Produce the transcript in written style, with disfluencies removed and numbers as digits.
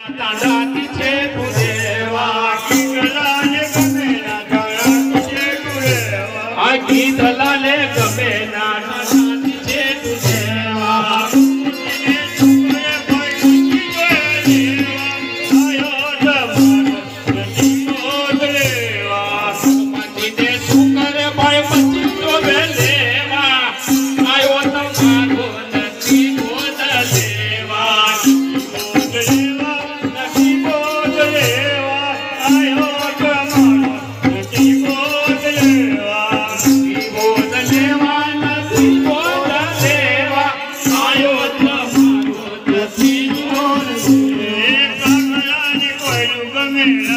दादाती छे गुरेवा गीतलाले गमे ना दादाती छे गुरेवा आ गीतलाले गमे ना दादाती छे गुरेवा मुझे तुमरे भाई गुरेवा आयो जमानो जीवो देवा मतीने सुकरे भाई मती तो बेलेवा आयो तमारो नती गोद देवा ગમે